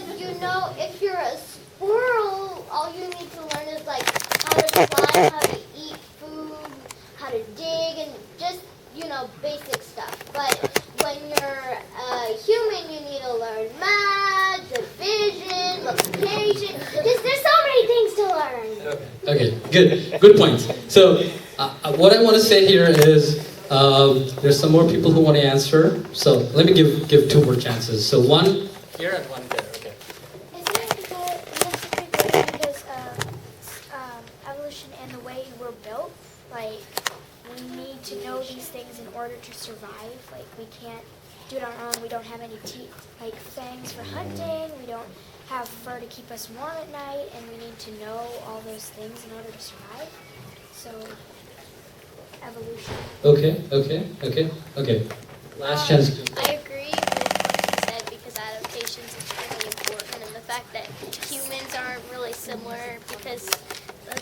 because if you're a squirrel, all you need to learn is like how to fly, how to eat food, how to dig, and just basic stuff. But when you're a human, you need to learn math, division, multiplication. There's so many things to learn. Okay, good point. So what I want to say here is there's some more people who want to answer. So let me give two more chances. So one here and one there. Okay. Isn't it because evolution and the way we're built? Like, we need to know these things in order to survive. Like, we can't do it on our own. We don't have any teeth, like fangs for hunting. We don't have fur to keep us warm at night, and we need to know all those things in order to survive. So, evolution. Okay. Last chance. I agree with what you said because adaptation is extremely important, and the fact that humans aren't really similar because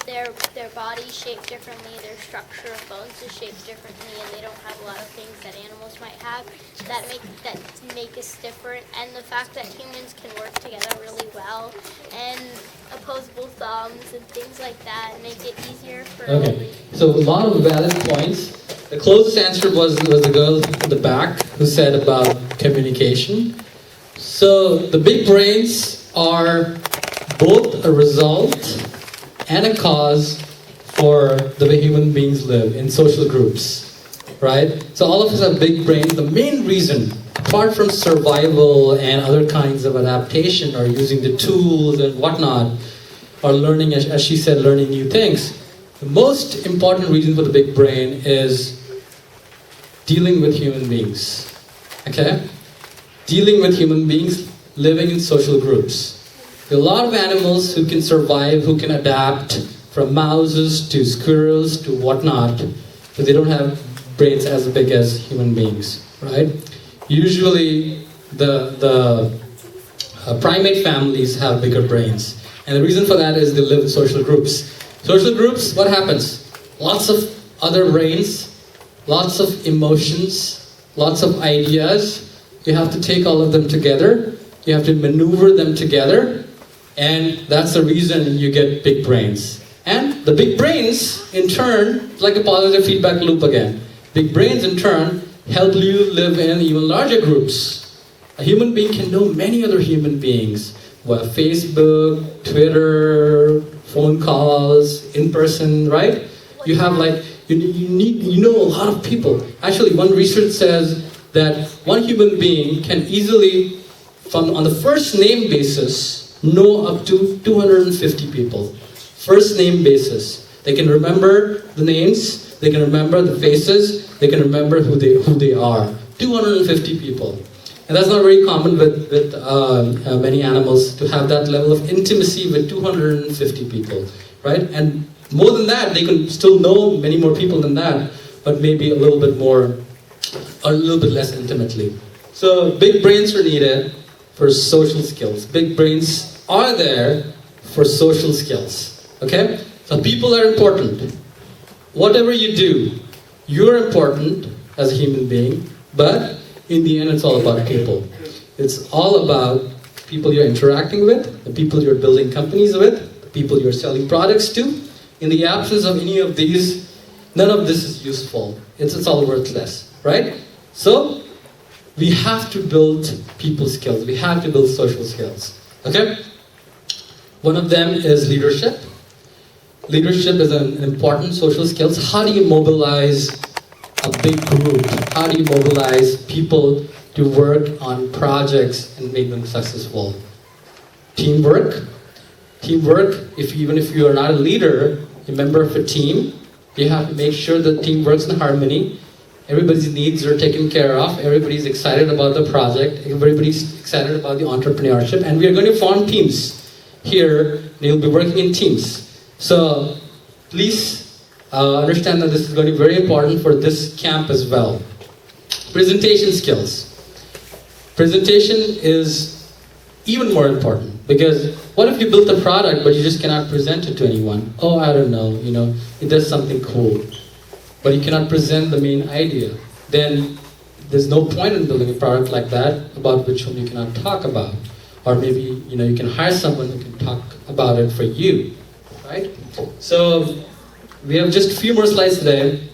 their bodies shaped differently, their structure of bones is shaped differently, and they don't have a lot of things that animals might have that make us different. And the fact that humans can work together really well and opposable thumbs and things like that make it easier for. Okay, so a lot of valid points. The closest answer was the girl in the back who said about communication. So the big brains are both a result and a cause for the way human beings live in social groups, right? So all of us have big brains. The main reason, apart from survival and other kinds of adaptation or using the tools and whatnot, or learning, as she said, learning new things, the most important reason for the big brain is dealing with human beings, okay? Dealing with human beings, living in social groups. There are a lot of animals who can survive, who can adapt, from mouses to squirrels to whatnot, but they don't have brains as big as human beings, right? Usually, the primate families have bigger brains. And the reason for that is they live in social groups. Social groups, what happens? Lots of other brains, lots of emotions, lots of ideas. You have to take all of them together. You have to maneuver them together. And that's the reason you get big brains. And the big brains, in turn, like a positive feedback loop again. Big brains, in turn, help you live in even larger groups. A human being can know many other human beings. Well, Facebook, Twitter, phone calls, in person, right? You have you know a lot of people. Actually, one research says that one human being can easily, on the first name basis, know up to 250 people. First name basis. They can remember the names, they can remember the faces, they can remember who they are. 250 people. And that's not very common with many animals to have that level of intimacy with 250 people, right? And more than that, they can still know many more people than that, but maybe a little bit more, or a little bit less intimately. So big brains are needed for social skills. Big brains are there for social skills, okay? So people are important. Whatever you do, you're important as a human being, but in the end, it's all about people. It's all about people you're interacting with, the people you're building companies with, the people you're selling products to. In the absence of any of these, none of this is useful. It's all worthless, right? So, we have to build people skills. We have to build social skills, okay? One of them is leadership. Leadership is an important social skill. How do you mobilize a big group? How do you mobilize people to work on projects and make them successful? Teamwork. Teamwork, even if you are not a leader, a member of a team, you have to make sure the team works in harmony. Everybody's needs are taken care of. Everybody's excited about the project. Everybody's excited about the entrepreneurship. And we are going to form teams here. You'll be working in teams. So please understand that this is going to be very important for this camp as well. Presentation skills. Presentation is even more important because what if you built a product but you just cannot present it to anyone? Oh, I don't know, it does something cool, but you cannot present the main idea. Then there's no point in building a product like that about which one you cannot talk about. or maybe you can hire someone who can talk about it for you, right? So we have just a few more slides today.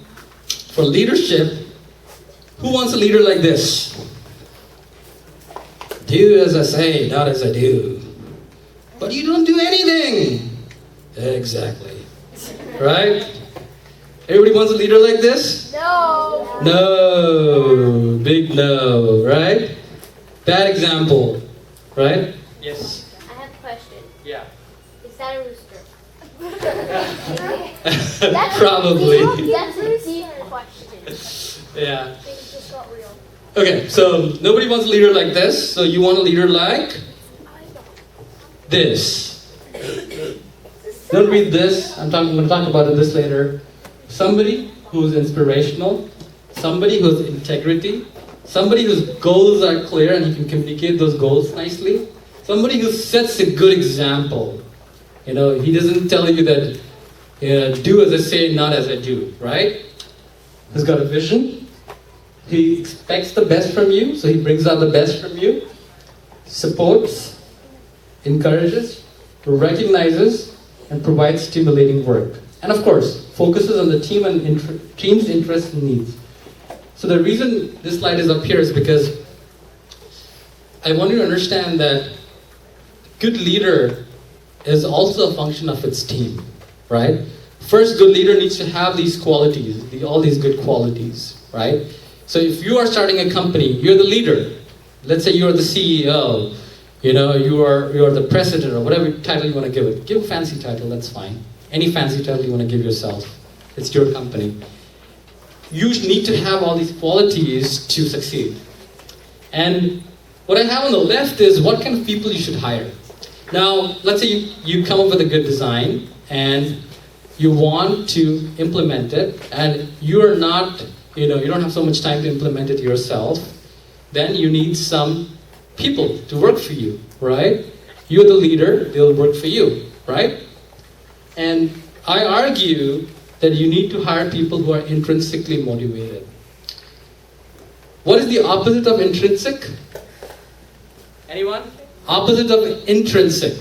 For leadership, who wants a leader like this? Do as I say, not as I do. But you don't do anything. Exactly. Right? Everybody wants a leader like this? No. No. Big no, right? Bad example, right? Yes. I have a question. Yeah. Is that a rooster? Probably. That's a deep question. Yeah. Things just got real. Okay, so nobody wants a leader like this, so you want a leader like this. Don't read this. I'm going to talk about this later. Somebody who's inspirational, somebody who has integrity, somebody whose goals are clear and he can communicate those goals nicely, somebody who sets a good example. He doesn't tell you that do as I say, not as I do, right? Who's got a vision. He expects the best from you, so he brings out the best from you. Supports, encourages, recognizes, and provides stimulating work. And of course, focuses on the team and team's interests and needs. So the reason this slide is up here is because I want you to understand that good leader is also a function of its team, right? First, good leader needs to have these qualities, all these good qualities, right? So if you are starting a company, you're the leader. Let's say you're the CEO, you are the president or whatever title you want to give it. Give a fancy title, that's fine. Any fancy title you want to give yourself. It's your company. You need to have all these qualities to succeed. And what I have on the left is what kind of people you should hire. Now, let's say you come up with a good design and you want to implement it and you're not, you don't have so much time to implement it yourself, then you need some people to work for you, right? You're the leader, they'll work for you, right? And I argue that you need to hire people who are intrinsically motivated. What is the opposite of intrinsic? Anyone? Opposite of intrinsic?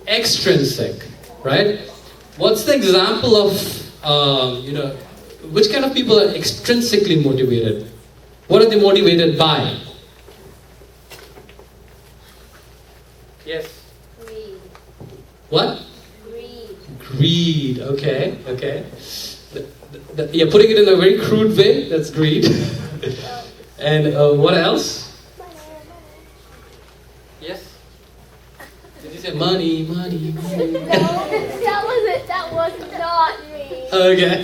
Extrinsic, right? What's the example of, which kind of people are extrinsically motivated? What are they motivated by? Yes. Greed. What? Greed. Greed, okay. Yeah, putting it in a very crude way, that's greed. And what else? Yes? Did you say money? No, that was not me. Okay.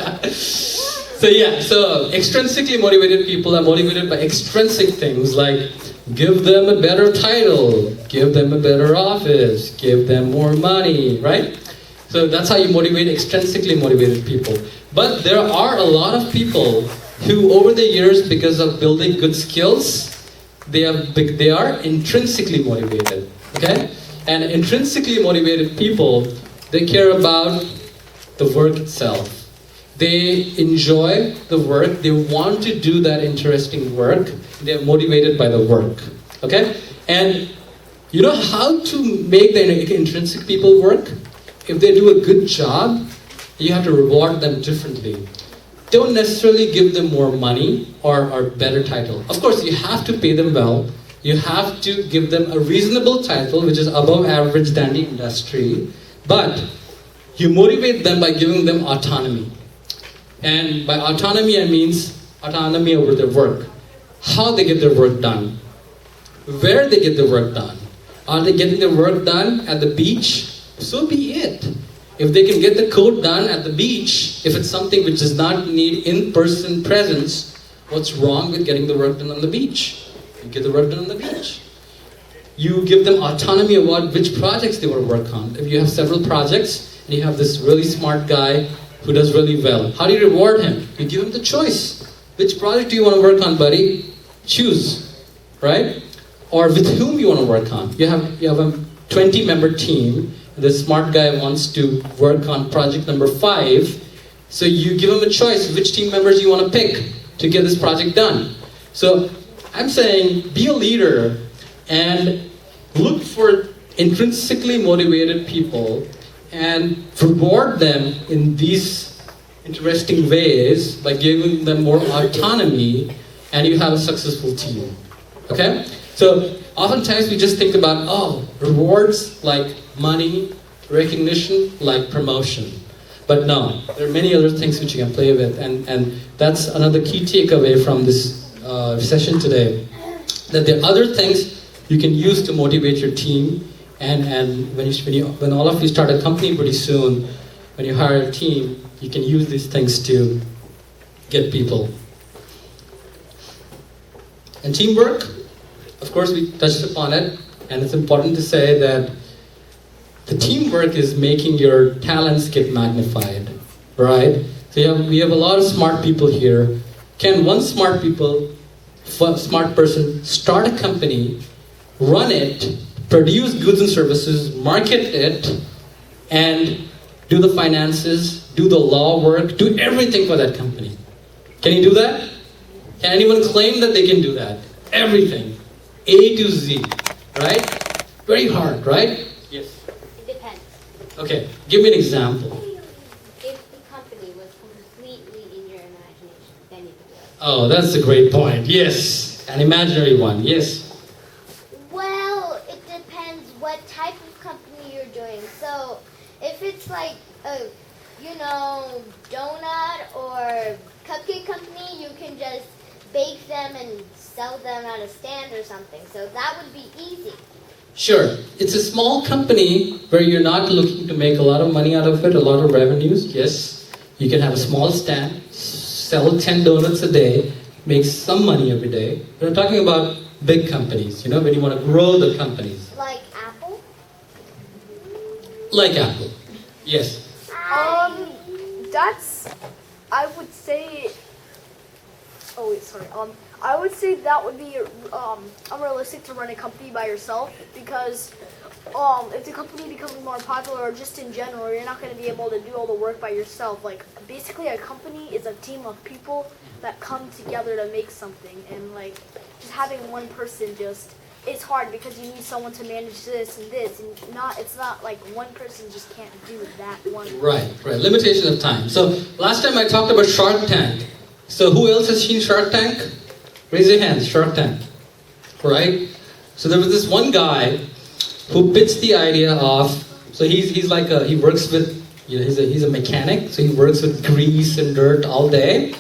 So extrinsically motivated people are motivated by extrinsic things like give them a better title, give them a better office, give them more money, right? So that's how you motivate extrinsically motivated people. But there are a lot of people who over the years, because of building good skills, they are intrinsically motivated, okay? And intrinsically motivated people, they care about the work itself. They enjoy the work, they want to do that interesting work, they're motivated by the work, okay? And you know how to make the intrinsic people work? If they do a good job, you have to reward them differently. Don't necessarily give them more money or better title. Of course, you have to pay them well. You have to give them a reasonable title, which is above average than the industry. But you motivate them by giving them autonomy. And by autonomy, I mean autonomy over their work. How they get their work done. Where they get their work done. Are they getting their work done at the beach? So be it. If they can get the code done at the beach, if it's something which does not need in-person presence, what's wrong with getting the work done on the beach? You get the work done on the beach. You give them autonomy about which projects they want to work on. If you have several projects, and you have this really smart guy who does really well, how do you reward him? You give him the choice. Which project do you want to work on, buddy? Choose, right? Or with whom you want to work on. You have a 20-member team. The smart guy wants to work on project number 5. So you give him a choice which team members you want to pick to get this project done. So I'm saying be a leader and look for intrinsically motivated people and reward them in these interesting ways by giving them more autonomy, and you have a successful team. Okay? So oftentimes we just think about, rewards like money, recognition like promotion. But no, there are many other things which you can play with, and that's another key takeaway from this session today, that there are other things you can use to motivate your team, and when all of you start a company pretty soon, when you hire a team, you can use these things to get people. And teamwork, of course we touched upon it, and it's important to say that the teamwork is making your talents get magnified, right? So we have a lot of smart people here. Can one smart person start a company, run it, produce goods and services, market it, and do the finances, do the law work, do everything for that company? Can you do that? Can anyone claim that they can do that? Everything. A to Z, right? Very hard, right? Yes. It depends. Okay, give me an example. If the company was completely in your imagination, then you could do it. Oh, that's a great point. Yes, an imaginary one. Yes. Well, it depends what type of company you're doing. So, if it's like a, donut or cupcake company, you can just bake them and sell them at a stand or something. So that would be easy. Sure. It's a small company where you're not looking to make a lot of money out of it, a lot of revenues. Yes. You can have a small stand, sell 10 donuts a day, make some money every day. We're talking about big companies, when you want to grow the companies. Like Apple? Like Apple. Yes. I would say. Oh wait, sorry. I would say that would be unrealistic to run a company by yourself, because if the company becomes more popular or just in general, you're not going to be able to do all the work by yourself. Like basically, a company is a team of people that come together to make something, and like just having one person it's hard, because you need someone to manage this and this, and it's not like one person just can't do that one. Right. Limitation of time. So last time I talked about Shark Tank. So who else has seen Shark Tank? Raise your hands. Shark Tank. Right? So there was this one guy who pitched the idea of, so he's like he works with, he's a mechanic, so he works with grease and dirt all day.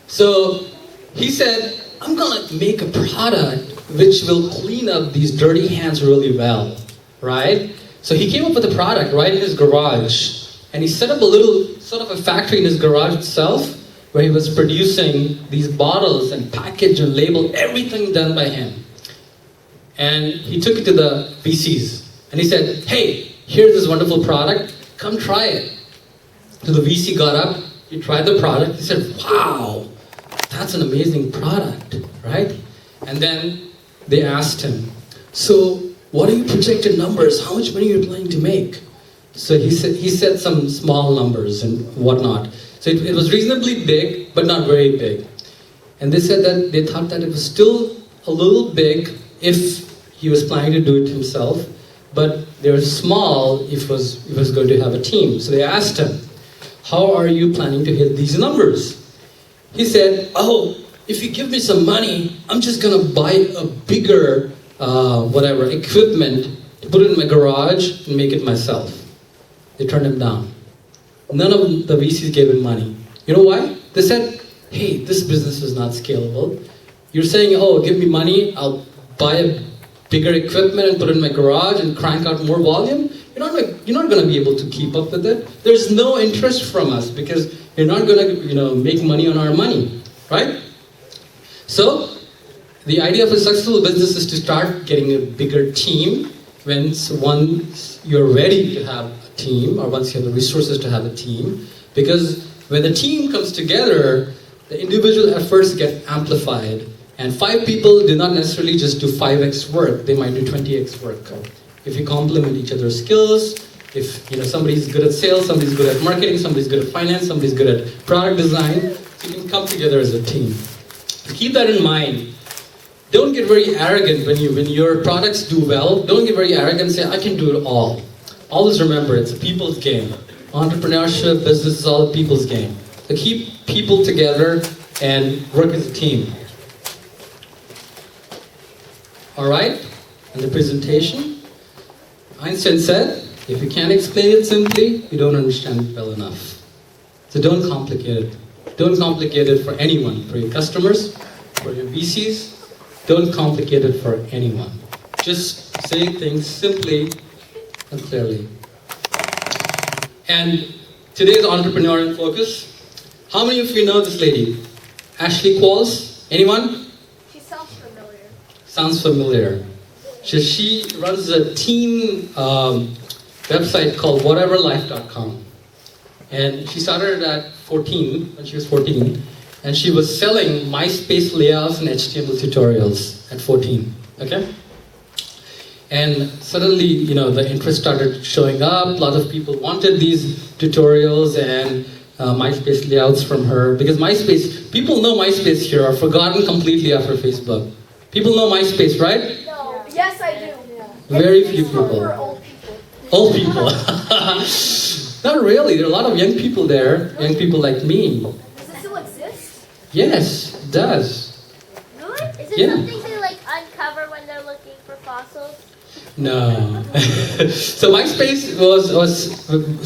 So he said, I'm gonna make a product which will clean up these dirty hands really well, right? So he came up with a product right in his garage, and he set up a little sort of a factory in his garage itself, where he was producing these bottles and package and label, everything done by him. And he took it to the VCs, and he said, hey, here's this wonderful product, come try it. So the VC got up, he tried the product, he said, wow, that's an amazing product, right? And then they asked him, so what are your projected numbers? How much money are you planning to make? So he said some small numbers and whatnot. So it was reasonably big, but not very big. And they said that they thought that it was still a little big if he was planning to do it himself, but they were small if he was going to have a team. So they asked him, how are you planning to hit these numbers? He said, if you give me some money, I'm just going to buy a bigger, equipment to put it in my garage and make it myself. They turned him down. None of the VCs gave him money. You know why? They said, hey, this business is not scalable. You're saying, give me money, I'll buy a bigger equipment and put it in my garage and crank out more volume. You're not going to be able to keep up with it. There's no interest from us because you're not going to, make money on our money, right? So, the idea of a successful business is to start getting a bigger team once you're ready to have a team, or once you have the resources to have a team. Because when the team comes together, the individual efforts get amplified. And 5 people do not necessarily just do 5x work, they might do 20x work. If you complement each other's skills, if somebody's good at sales, somebody's good at marketing, somebody's good at finance, somebody's good at product design, so you can come together as a team. So keep that in mind. don't get very arrogant when your products do well. Don't get very arrogant and say, I can do it all. Always remember, it's a people's game. Entrepreneurship, business is all a people's game. So keep people together and work as a team. All right, and the presentation. Einstein said, if you can't explain it simply, you don't understand it well enough. So don't complicate it. Don't complicate it for anyone, for your customers, for your VCs. Don't complicate it for anyone. Just say things simply and clearly. And today's Entrepreneur in Focus. How many of you know this lady? Ashley Qualls? Anyone? She sounds familiar. Sounds familiar. She runs a team website called whateverlife.com. And she started at 14, when she was 14. And she was selling MySpace layouts and HTML tutorials at 14. Okay? And suddenly, the interest started showing up. A lot of people wanted these tutorials and MySpace layouts from her. Because MySpace, people know MySpace here are forgotten completely after Facebook. People know MySpace, right? No. Yes, I do. Very few people. For old people. Old people. Not really. There are a lot of young people there. Young people like me. Does it still exist? Yes, it does. Really? Is it Yeah. something they like uncover when they're looking for fossils? No. So MySpace was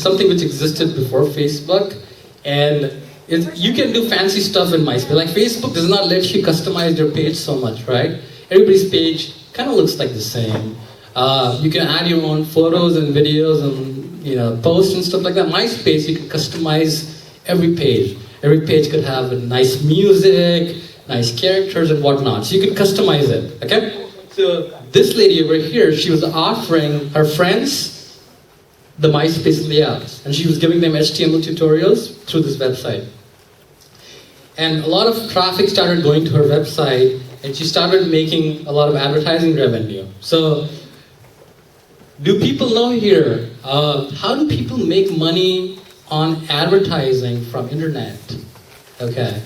something which existed before Facebook, and you can do fancy stuff in MySpace. Like Facebook does not let you customize your page so much, right? Everybody's page kind of looks like the same. You can add your own photos and videos and posts and stuff like that. MySpace, you can customize every page. Every page could have nice music, nice characters and whatnot. So you can customize it, okay? So this lady over here, she was offering her friends the MySpace layouts. And she was giving them HTML tutorials through this website. And a lot of traffic started going to her website, and she started making a lot of advertising revenue. So, do people know here, how do people make money on advertising from internet? Okay,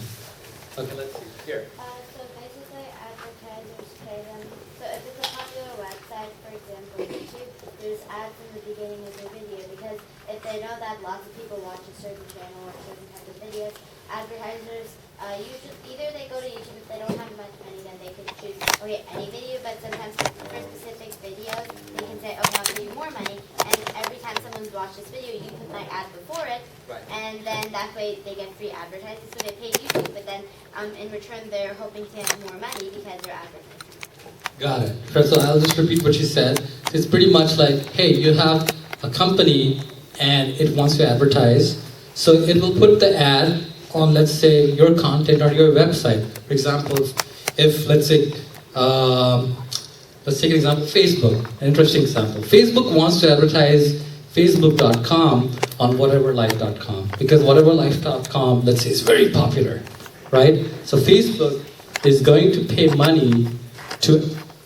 let's see, here. So basically, advertisers pay them. So if it's a popular website, for example, YouTube, there's ads in the beginning of the video because if they know that lots of people watch a certain channel or a certain type of videos, advertisers usually either they go to YouTube if they don't have much money, then they can choose any video. But sometimes for specific videos, they can say, okay, I'll give you more money, and every time someone's watched this video, you put my ad before it. Right. And then that way they get free advertising, so they pay YouTube, but then in return they're hoping to get more money because they're advertising. Got it. So I'll just repeat what you said. It's pretty much like, hey, you have a company and it wants to advertise, so it will put the ad on, let's say, your content or your website. For example, if let's say, let's take an example, Facebook, an interesting example. Facebook wants to advertise facebook.com on whateverlife.com because whateverlife.com, let's say, is very popular, right? So Facebook is going to pay money to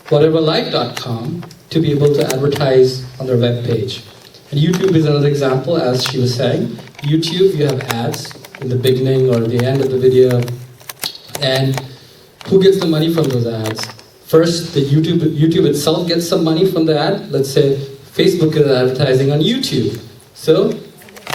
whateverlife.com to be able to advertise on their web page. And YouTube is another example, as she was saying. YouTube, you have ads in the beginning or the end of the video. And who gets the money from those ads? First, the YouTube itself gets some money from the ad. Let's say Facebook is advertising on YouTube. So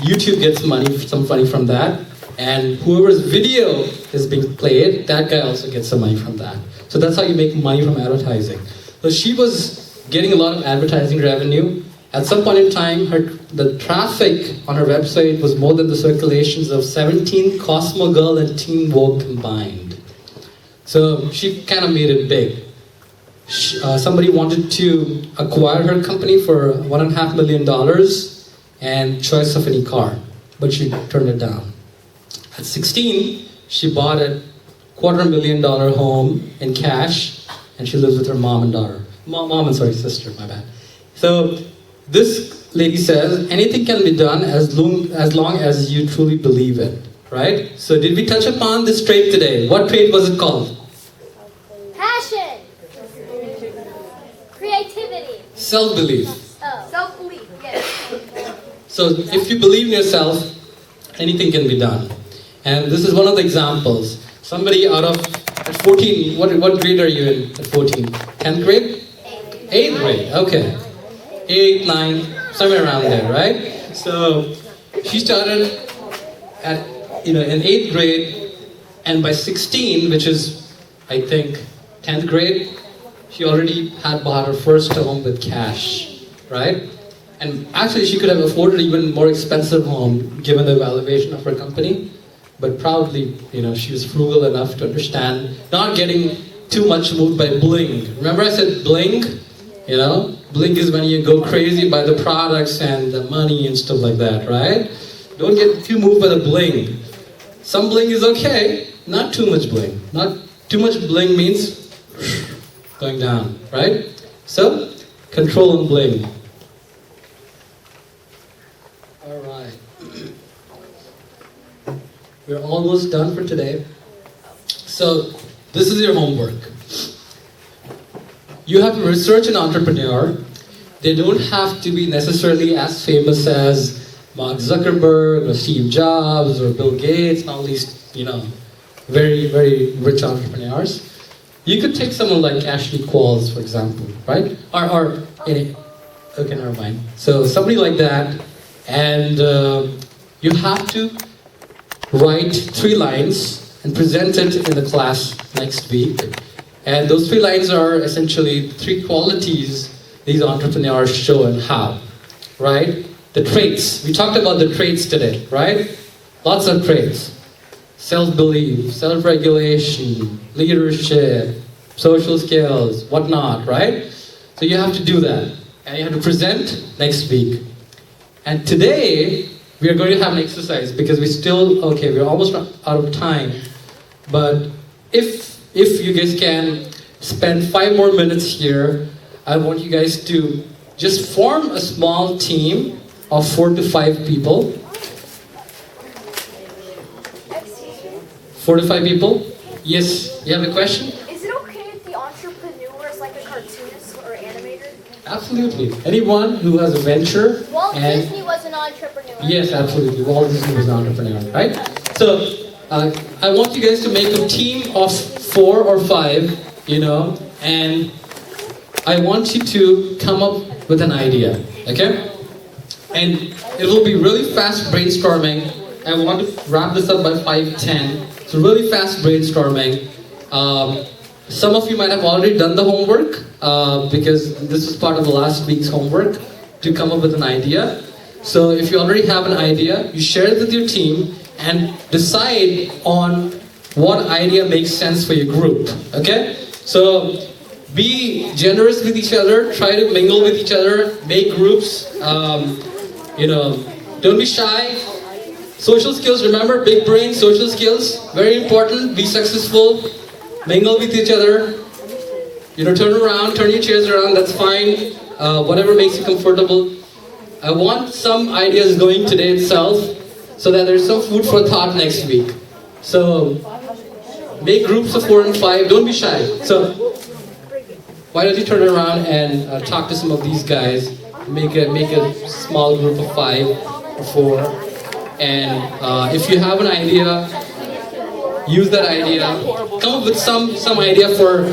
YouTube gets some money from that. And whoever's video is being played, that guy also gets some money from that. So that's how you make money from advertising. So she was getting a lot of advertising revenue. At some point in time, the traffic on her website was more than the circulations of 17 Cosmo Girl and Teen Vogue combined. So she kind of made it big. Somebody wanted to acquire her company for $1.5 million and choice of any car, but she turned it down. At 16, she bought a $250,000 home in cash, and she lives with her sister, my bad. So this lady says, anything can be done as long as you truly believe it, right? So did we touch upon this trait today? What trait was it called? Passion. Creativity. Self-belief. Oh. Self-belief, yes. So if you believe in yourself, anything can be done. And this is one of the examples. Somebody out of At 14, what grade are you in at 14? 10th grade? 8th grade, okay. 8, 9, somewhere around there, right? So she started at, in 8th grade, and by 16, which is, I think, 10th grade, she already had bought her first home with cash, right? And actually, she could have afforded even more expensive home given the valuation of her company. But proudly, she was frugal enough to understand not getting too much moved by bling. Remember I said bling? Bling is when you go crazy by the products and the money and stuff like that, right? Don't get too moved by the bling. Some bling is okay, not too much bling. Not too much bling means going down, right? So, control and bling. All right. We're almost done for today. So, this is your homework. You have to research an entrepreneur. They don't have to be necessarily as famous as Mark Zuckerberg or Steve Jobs or Bill Gates and all these, very, very rich entrepreneurs. You could take someone like Ashley Qualls, for example, right? Okay, never mind. So somebody like that, and you have to write 3 lines and present it in the class next week. And those 3 lines are essentially 3 qualities these entrepreneurs show and how, right? The traits. We talked about the traits today, right? Lots of traits. Self-belief, self-regulation, leadership, social skills, whatnot, right? So you have to do that. And you have to present next week. And today, we are going to have an exercise because we're almost out of time. But if you guys can spend 5 more minutes here, I want you guys to just form a small team of 4 to 5 people. 4 to 5 people? Yes, you have a question? Is it okay if the entrepreneur is like a cartoonist or animator? Absolutely. Anyone who has a venture. Walt Disney was an entrepreneur. Yes, absolutely. Walt Disney was an entrepreneur, right? So, I want you guys to make a team of 4 or 5, and I want you to come up with an idea, okay? And it will be really fast brainstorming. I want to wrap this up by 5:10. So really fast brainstorming. Some of you might have already done the homework because this is part of the last week's homework to come up with an idea. So if you already have an idea, you share it with your team and decide on what idea makes sense for your group. Okay? So be generous with each other. Try to mingle with each other. Make groups. Don't be shy. Social skills, remember, big brain, social skills, very important. Be successful. Mingle with each other. Turn around, turn your chairs around, that's fine. Whatever makes you comfortable. I want some ideas going today itself so that there's some food for thought next week. So, make groups of 4 and 5, don't be shy. So, why don't you turn around and talk to some of these guys. Make a small group of 5 or 4. And if you have an idea, use that idea. Come up with some idea for